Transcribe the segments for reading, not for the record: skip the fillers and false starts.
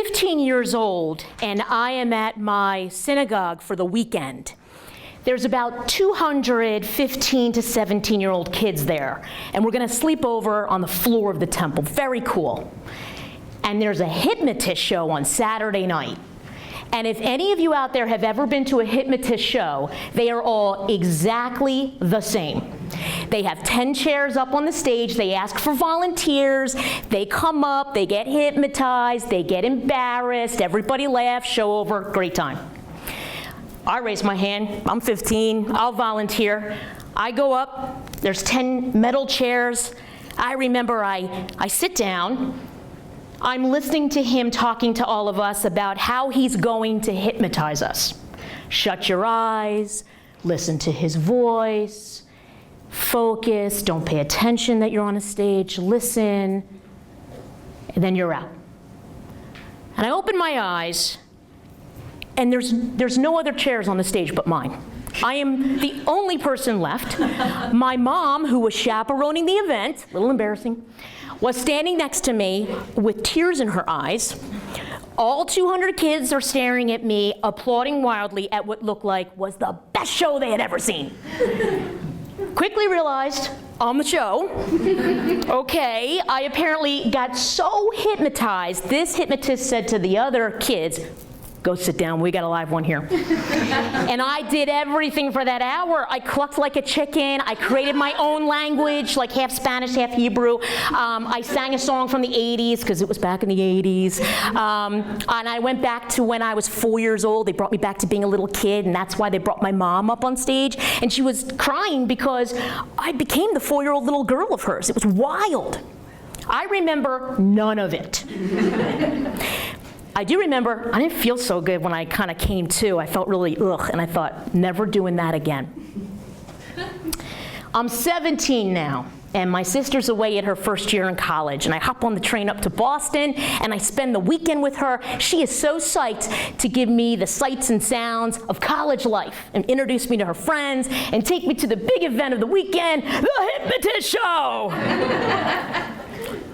15 years old, and I am at my synagogue for the weekend. There's about 200 15 to 17-year-old kids there, and we're gonna sleep over on the floor of the temple. Very cool. And there's a hypnotist show on Saturday night. And if any of you out there have ever been to a hypnotist show, they are all exactly the same. They have 10 chairs up on the stage, they ask for volunteers, they come up, they get hypnotized, they get embarrassed, everybody laughs, show over, great time. I raise my hand, I'm 15, I'll volunteer. I go up, there's 10 metal chairs. I remember I sit down, I'm listening to him talking to all of us about how he's going to hypnotize us. Shut your eyes, listen to his voice, focus, don't pay attention that you're on a stage, listen, and then you're out. And I open my eyes, and there's no other chairs on the stage but mine. I am the only person left. My mom, who was chaperoning the event, a little embarrassing, was standing next to me with tears in her eyes. All 200 kids are staring at me, applauding wildly at what looked like was the best show they had ever seen. Quickly realized, on the show, okay, I apparently got so hypnotized, this hypnotist said to the other kids, go sit down, we got a live one here. And I did everything for that hour. I clucked like a chicken. I created my own language, like half Spanish, half Hebrew. I sang a song from the 80s, because it was back in the 80s. And I went back to when I was 4 years old. They brought me back to being a little kid, and that's why they brought my mom up on stage. And she was crying because I became the 4-year-old little girl of hers. It was wild. I remember none of it. I do remember, I didn't feel so good when I kind of came to. I felt really ugh, and I thought, never doing that again. I'm 17 now, and my sister's away at her first year in college, and I hop on the train up to Boston, and I spend the weekend with her. She is so psyched to give me the sights and sounds of college life, and introduce me to her friends, and take me to the big event of the weekend, the Hypnotist Show!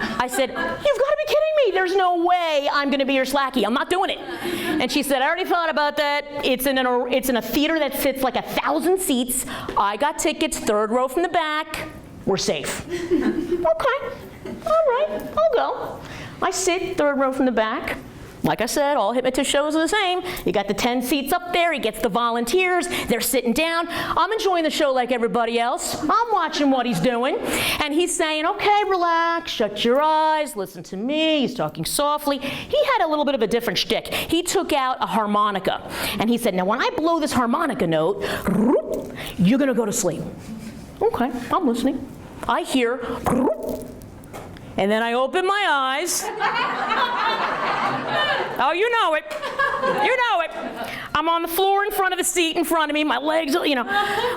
I said, you've got to be kidding me. There's no way I'm going to be your slacky. I'm not doing it. And she said, I already thought about that. It's in a theater that sits like 1,000 seats. I got tickets, 3rd row from the back. We're safe. Okay, all right, I'll go. I sit 3rd row from the back. Like I said, all hypnotist shows are the same. You got the 10 seats up there, he gets the volunteers, they're sitting down. I'm enjoying the show like everybody else. I'm watching what he's doing. And he's saying, okay, relax, shut your eyes, listen to me. He's talking softly. He had a little bit of a different shtick. He took out a harmonica, and he said, now when I blow this harmonica note, you're gonna go to sleep. Okay, I'm listening. I hear, and then I open my eyes. Oh, you know it. You know it. I'm on the floor in front of the seat in front of me, my legs, you know.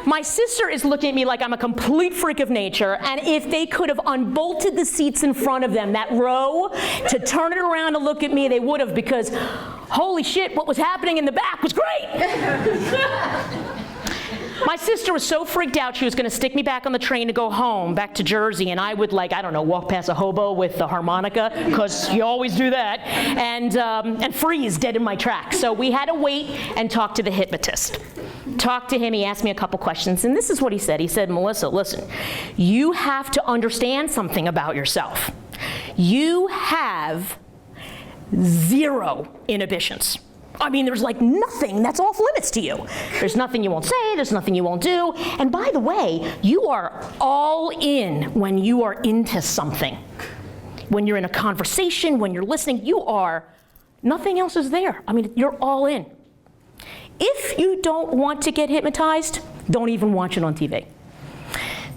My sister is looking at me like I'm a complete freak of nature, and if they could have unbolted the seats in front of them, that row, to turn it around to look at me, they would have, because holy shit, what was happening in the back was great. My sister was so freaked out she was going to stick me back on the train to go home, back to Jersey, and I would, like, I don't know, walk past a hobo with the harmonica, because you always do that, and freeze dead in my tracks. So we had to wait and talk to the hypnotist. Talked to him, he asked me a couple questions, and this is what he said. He said, Melissa, listen, you have to understand something about yourself. You have 0 inhibitions. I mean, there's like nothing that's off limits to you. There's nothing you won't say, there's nothing you won't do. And by the way, you are all in when you are into something. When you're in a conversation, when you're listening, nothing else is there. I mean, you're all in. If you don't want to get hypnotized, don't even watch it on TV.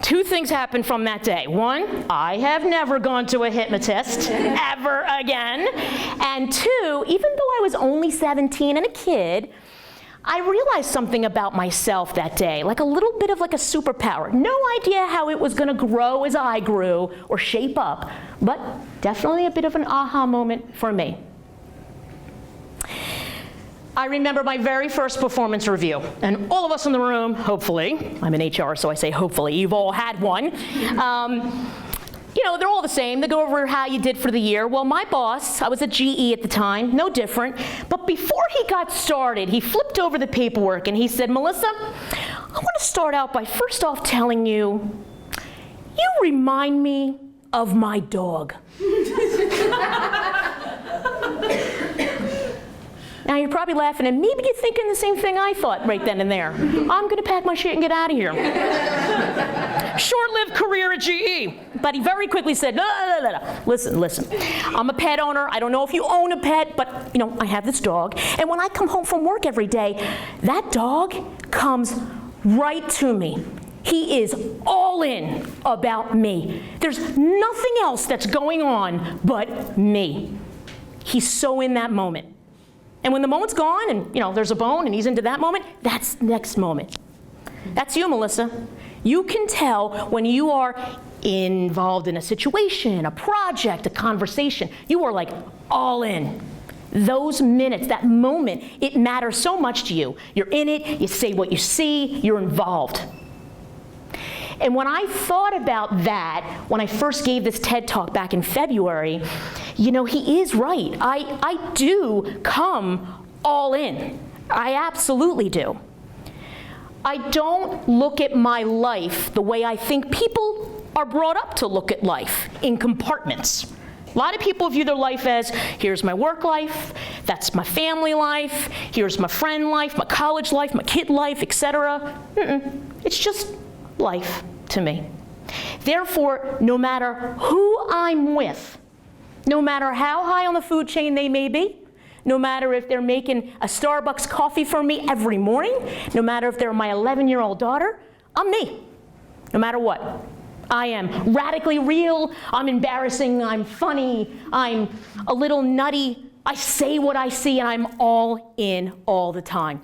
2 things happened from that day. 1, I have never gone to a hypnotist ever again. And 2, even though I was only 17 and a kid, I realized something about myself that day, like a little bit of like a superpower. No idea how it was going to grow as I grew or shape up, but definitely a bit of an aha moment for me. I remember my very first performance review, and all of us in the room, hopefully, I'm in HR, so I say hopefully, you've all had one. You know, they're all the same. They go over how you did for the year. Well, my boss, I was at GE at the time, no different. But before he got started, he flipped over the paperwork and he said, Melissa, I want to start out by first off telling you, you remind me of my dog. Now you're probably laughing, and maybe you're thinking the same thing I thought right then and there. I'm gonna pack my shit and get out of here. Short-lived career at GE. But he very quickly said, no. Listen, I'm a pet owner. I don't know if you own a pet, but you know, I have this dog. And when I come home from work every day, that dog comes right to me. He is all in about me. There's nothing else that's going on but me. He's so in that moment. And when the moment's gone and you know there's a bone and he's into that moment, that's the next moment. That's you, Melissa. You can tell when you are involved in a situation, a project, a conversation. You are like all in. Those minutes, that moment, it matters so much to you. You're in it, you say what you see, you're involved. And when I thought about that, when I first gave this TED Talk back in February, you know, he is right. I do come all in. I absolutely do. I don't look at my life the way I think people are brought up to look at life, in compartments. A lot of people view their life as, here's my work life, that's my family life, here's my friend life, my college life, my kid life, etc. It's just life to me. Therefore, no matter who I'm with, no matter how high on the food chain they may be, no matter if they're making a Starbucks coffee for me every morning, no matter if they're my 11-year-old daughter, I'm me, no matter what. I am radically real, I'm embarrassing, I'm funny, I'm a little nutty, I say what I see, and I'm all in all the time.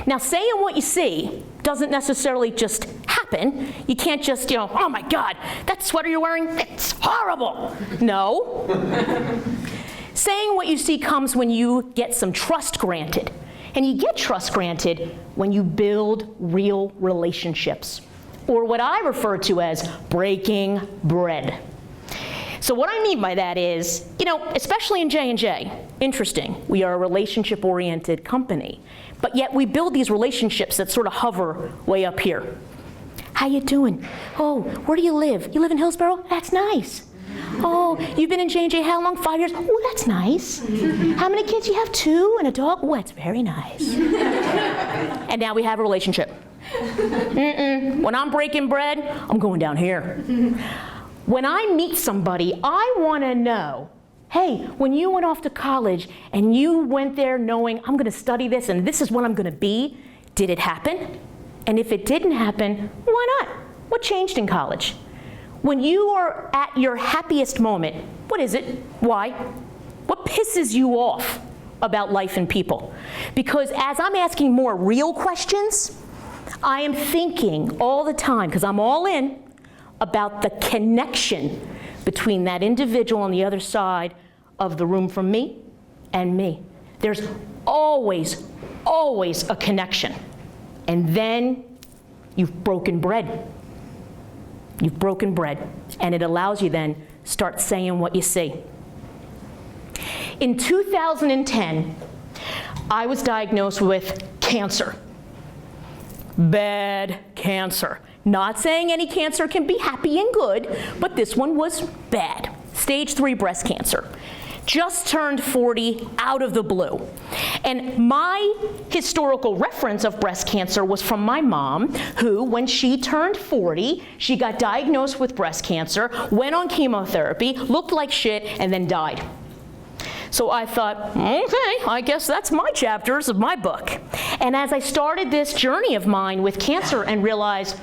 Now, saying what you see doesn't necessarily just happen. You can't just, you know, oh my God, that sweater you're wearing, it's horrible. No. Saying what you see comes when you get some trust granted. And you get trust granted when you build real relationships, or what I refer to as breaking bread. So what I mean by that is, you know, especially in J&J, interesting, we are a relationship-oriented company, but yet we build these relationships that sort of hover way up here. How you doing? Oh, where do you live? You live in Hillsborough? That's nice. Oh, you've been in J&J how long? 5 years? Oh, that's nice. How many kids? You have 2 and a dog? Oh, that's very nice. And now we have a relationship. When I'm breaking bread, I'm going down here. When I meet somebody, I want to know, hey, when you went off to college and you went there knowing I'm going to study this and this is what I'm going to be, did it happen? And if it didn't happen, why not? What changed in college? When you are at your happiest moment, what is it? Why? What pisses you off about life and people? Because as I'm asking more real questions, I am thinking all the time, because I'm all in, about the connection between that individual on the other side of the room from me and me. There's always, always a connection. And then you've broken bread. You've broken bread. And it allows you then start saying what you see. In 2010, I was diagnosed with cancer. Bad cancer. Not saying any cancer can be happy and good, but this one was bad. Stage 3 breast cancer. Just turned 40 out of the blue. And my historical reference of breast cancer was from my mom, who, when she turned 40, she got diagnosed with breast cancer, went on chemotherapy, looked like shit, and then died. So I thought, okay, I guess that's my chapters of my book. And as I started this journey of mine with cancer and realized,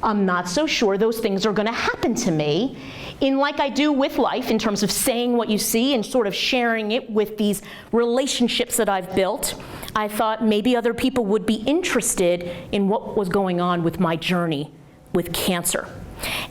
I'm not so sure those things are gonna happen to me, in like I do with life, in terms of saying what you see and sort of sharing it with these relationships that I've built, I thought maybe other people would be interested in what was going on with my journey with cancer.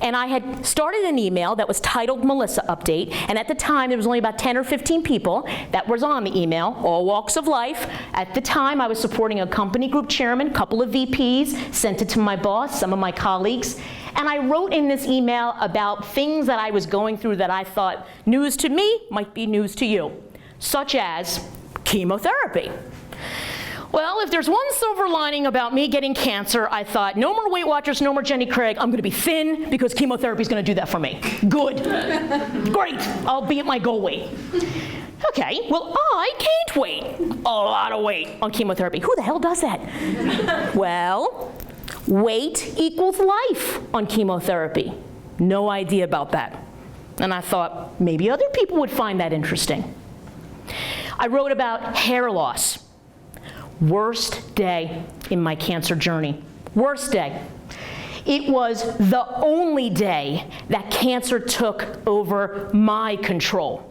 And I had started an email that was titled Melissa Update, and at the time there was only about 10 or 15 people that was on the email, all walks of life. At the time I was supporting a company group chairman, a couple of VPs, sent it to my boss, some of my colleagues, And I wrote in this email about things that I was going through that I thought news to me might be news to you, such as chemotherapy. Well, if there's one silver lining about me getting cancer, I thought, no more Weight Watchers, no more Jenny Craig. I'm going to be thin because chemotherapy is going to do that for me. Good. Great. I'll be at my goal weight. Okay, well, I gained weight, a lot of weight on chemotherapy. Who the hell does that? Well, weight equals life on chemotherapy. No idea about that. And I thought maybe other people would find that interesting. I wrote about hair loss. Worst day in my cancer journey. Worst day. It was the only day that cancer took over my control.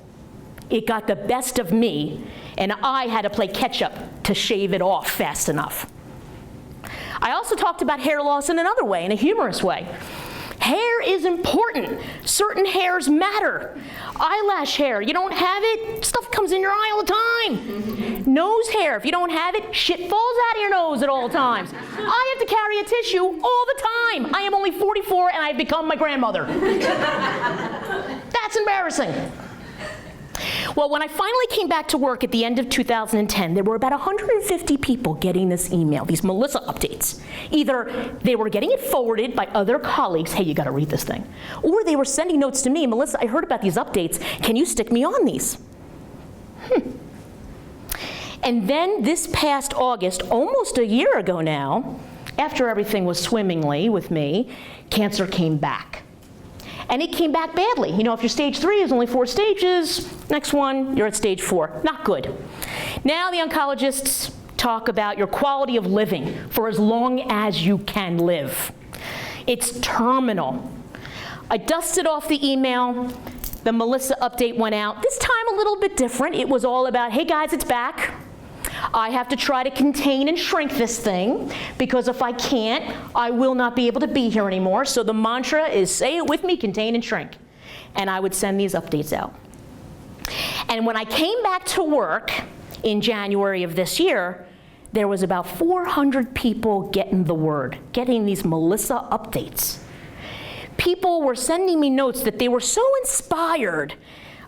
It got the best of me, and I had to play catch up to shave it off fast enough. I also talked about hair loss in another way, in a humorous way. Hair is important. Certain hairs matter. Eyelash hair, you don't have it, stuff comes in your eye all the time. Nose hair, if you don't have it, shit falls out of your nose at all times. I have to carry a tissue all the time. I am only 44 and I've become my grandmother. That's embarrassing. Well, when I finally came back to work at the end of 2010, there were about 150 people getting this email, these Melissa updates. Either they were getting it forwarded by other colleagues, hey, you gotta read this thing, or they were sending notes to me, Melissa, I heard about these updates, can you stick me on these? And then this past August, almost a year ago now, after everything was swimmingly with me, cancer came back. And it came back badly. You know, if your stage 3 is only 4 stages, next one, you're at stage 4. Not good. Now the oncologists talk about your quality of living for as long as you can live. It's terminal. I dusted off the email. The Melissa update went out. This time a little bit different. It was all about, hey guys, it's back. I have to try to contain and shrink this thing, because if I can't, I will not be able to be here anymore. So the mantra is, say it with me, contain and shrink. And I would send these updates out. And when I came back to work in January of this year, there was about 400 people getting the word, getting these Melissa updates. People were sending me notes that they were so inspired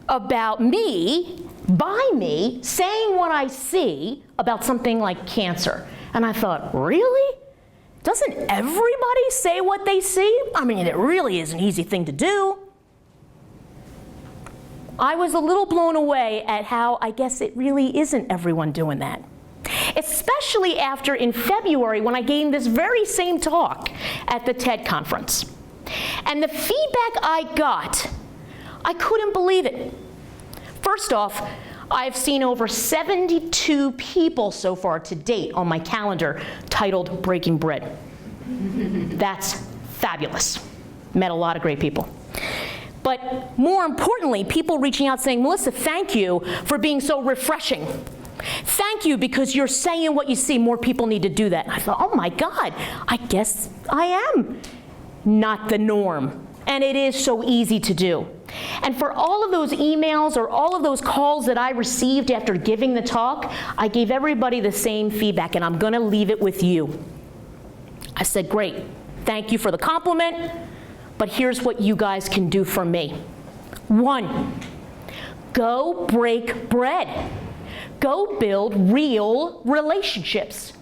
about me, by me, saying what I see about something like cancer. And I thought, really? Doesn't everybody say what they see? I mean, it really is an easy thing to do. I was a little blown away at how I guess it really isn't everyone doing that. Especially after in February when I gave this very same talk at the TED conference. And the feedback I got, I couldn't believe it. First off, I've seen over 72 people so far to date on my calendar titled Breaking Bread. That's fabulous. Met a lot of great people. But more importantly, people reaching out saying, Melissa, thank you for being so refreshing. Thank you because you're saying what you see. More people need to do that. And I thought, oh my God, I guess I am not the norm. And it is so easy to do. And for all of those emails or all of those calls that I received after giving the talk, I gave everybody the same feedback, and I'm going to leave it with you. I said, great, thank you for the compliment, but here's what you guys can do for me. 1, go break bread. Go build real relationships.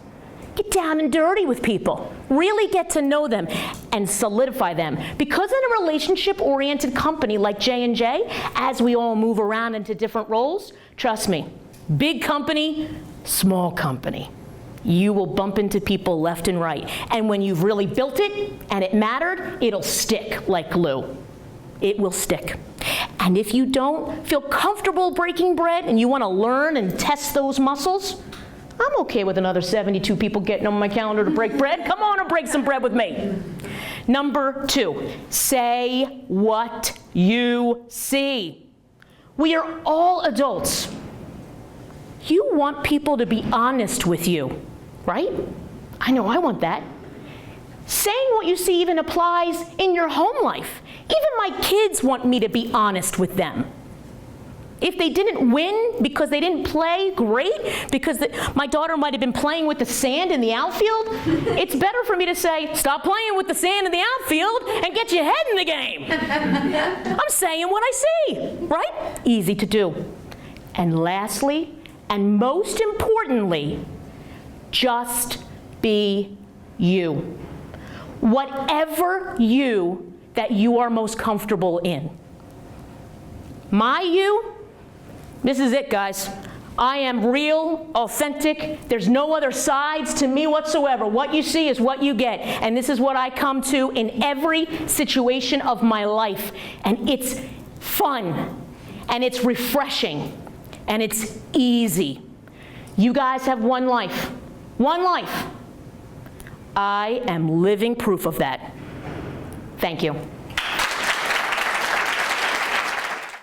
Get down and dirty with people. Really get to know them and solidify them. Because in a relationship-oriented company like J&J, as we all move around into different roles, trust me, big company, small company, you will bump into people left and right. And when you've really built it and it mattered, it'll stick like glue. It will stick. And if you don't feel comfortable breaking bread and you want to learn and test those muscles, I'm okay with another 72 people getting on my calendar to break bread. Come on and break some bread with me. Number 2, say what you see. We are all adults. You want people to be honest with you, right? I know I want that. Saying what you see even applies in your home life. Even my kids want me to be honest with them. If they didn't win because they didn't play great, because my daughter might have been playing with the sand in the outfield, it's better for me to say, stop playing with the sand in the outfield and get your head in the game. I'm saying what I see, right? Easy to do. And lastly, and most importantly, just be you. Whatever you that you are most comfortable in. My you, this is it, guys. I am real, authentic. There's no other sides to me whatsoever. What you see is what you get. And this is what I come to in every situation of my life. And it's fun, and it's refreshing, and it's easy. You guys have one life. One life. I am living proof of that. Thank you.